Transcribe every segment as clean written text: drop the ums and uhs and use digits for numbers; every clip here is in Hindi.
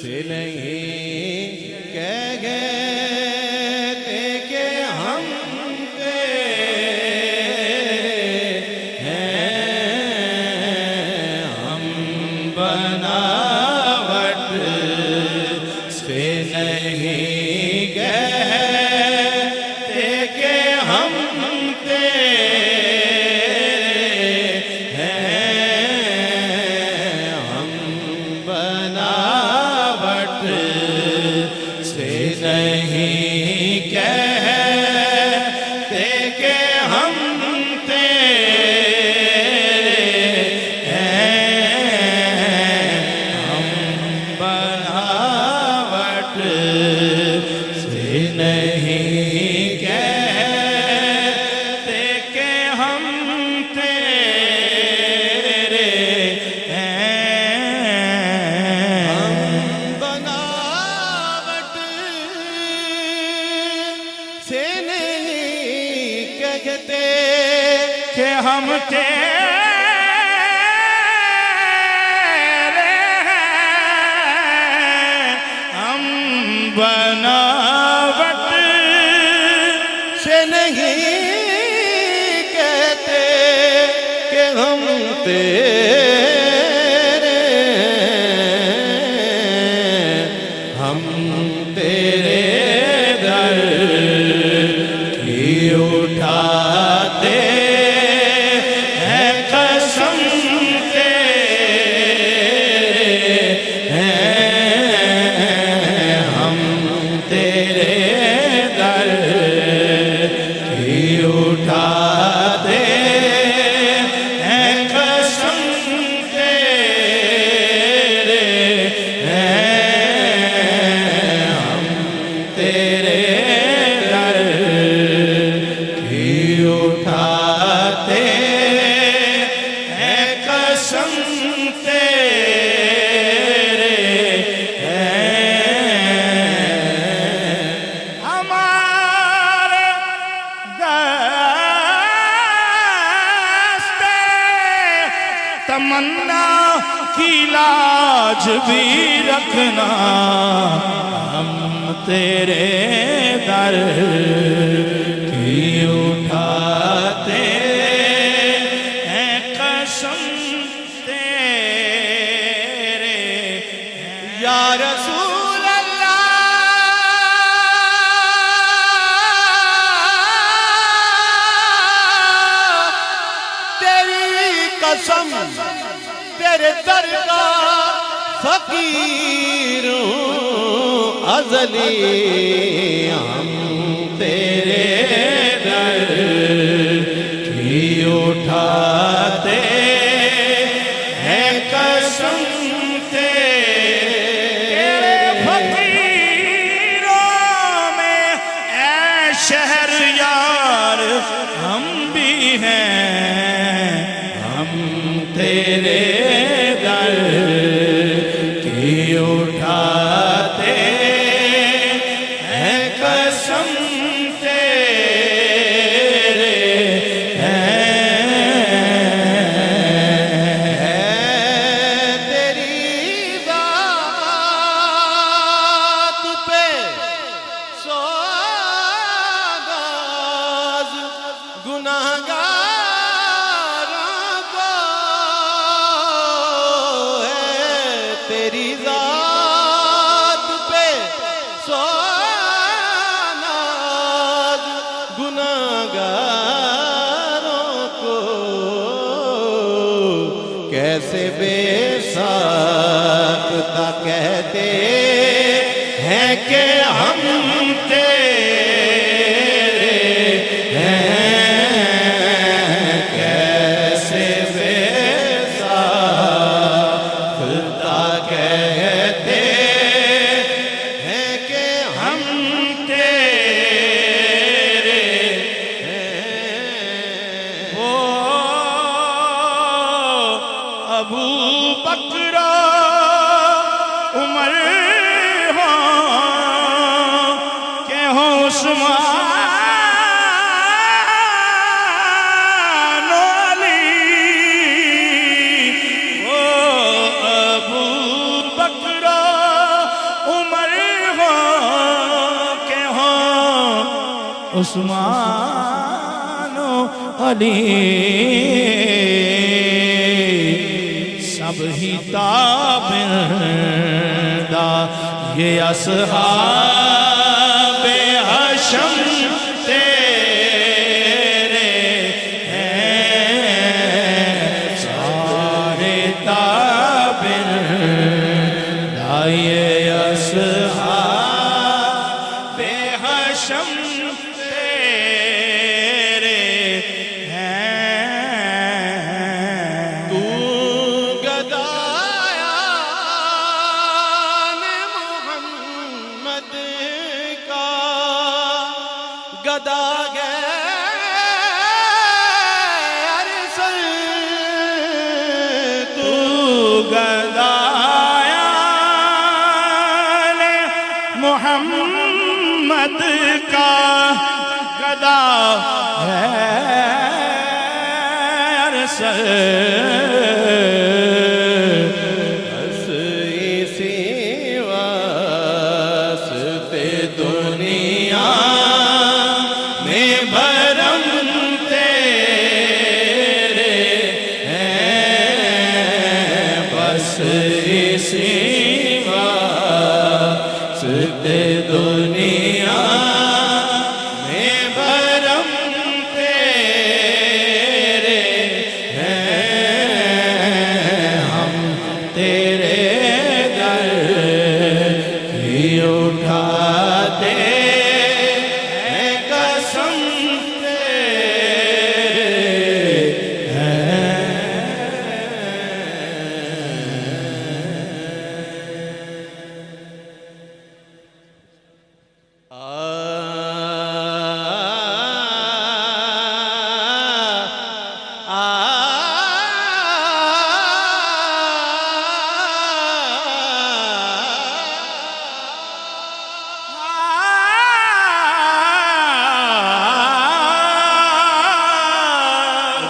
से नहीं कहते कि हम बनावट से नहीं कहते कि हम तेरे हैं, हम बनावट से नहीं कहते कि हम नहीं कहते कि हम तेरे हैं, हम बनावट से नहीं कहते कि हम तेरे हैं, हम बनावट से नहीं कहते कि हम तेरे, हम तेरे दर की उठाते हैं कसम तेरे हैं, हम तेरे दर उठाते हैं कसम तेरे हैं, हम तेरे दर की उठाते हैं कसम तेरे हैं, हमारे तमन्ना की लाज भी रखना, हम तेरे दर की उठाते हैं कसम तेरे, या रसूल अल्लाह तेरी कसम तेरे दर का फकीर अज़ली, हम तेरे दर की उठाते हैं कसम तेरे फकीरों में ऐ शहर यार हम भी हैं, हम तेरे दर की उठाते हैं कसम तेरे हैं, तेरी बात पे सोगाज़ गुनाहगारों को तेरी ज़ात पे सोनाज़ गुनाहगारों को कैसे बेसाख्ता कहते हैं कि हम तेरे हैं, कैसे बेसाख्ता कहते हैं कि हम तेरे हैं, वो अबू बकर उमर हो के हो उस्मान अली, वो अबू बकर उस्मान अली सब ही ताबिंदा ये अस्हाबे हशम तेरे हैं सारे ताबिंदा ये अस्हाबे हशम तेरे हैं। तू गदायान मोहम्मद का गदा अरसल तू गदायान मोहम्मद का गदा है अरसल। बस इसी वास्ते दुनिया में भरम तेरे हैं बस इसी वास्ते दुनिया में भरम तेरे हैं। हम तेरे दर ही उठाते हैं कसम तेरे हैं।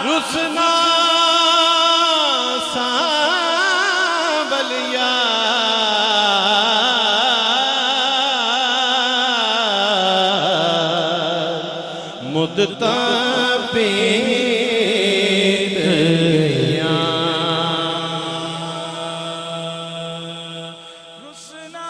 रुसना सांबलिया मुद्दता पीत रुसना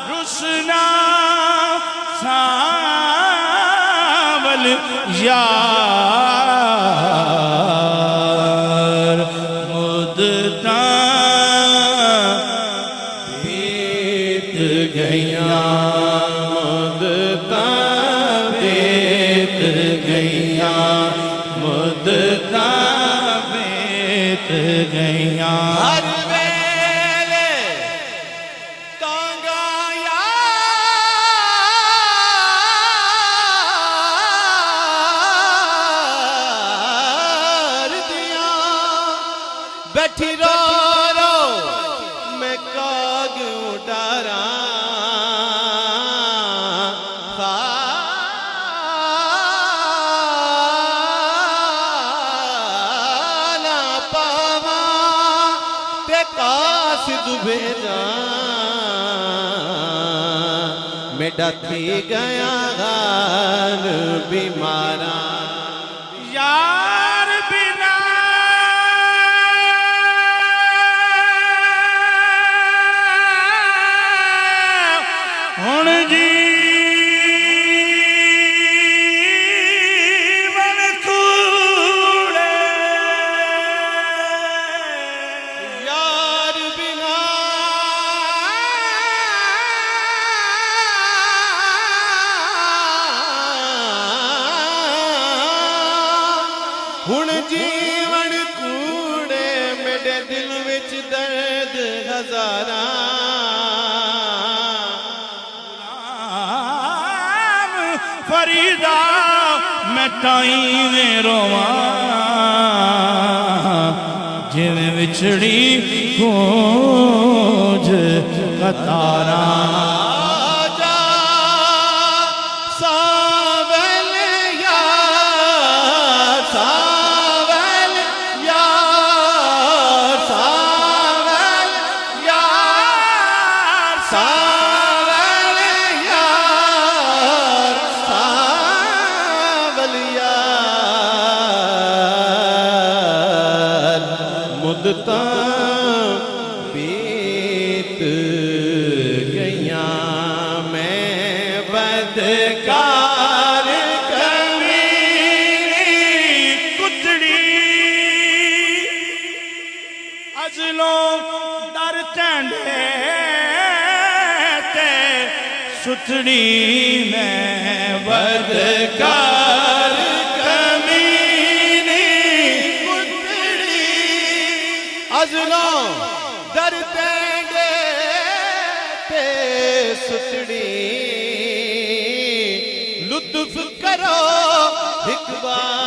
रुसना सावल यार मुद्दता बीत गया मुद्दता बीत गया मुद्दता बीत गया। हर वेले तांगा यार दिया बैठी रो रो मैं काग उडारा खाना पावा ते कास दुबेरा मेरा थी गया गान बीमारा यार बिना हुण जीवन कूड़े यार बिना हुण जीवन कूड़े मेरे दिल विच दर्द हजारा फरीदा मैं ताई में रोवा जिवें विछड़ी खोज कतारा आजा सावल यार बदकार कमीनी कुतड़ी अजलों डर चंडे ते सुतड़ी में बदकार कमीनी कुतड़ी अजलों दर देंगे ते सुतड़ी लुत्फ करो एक बार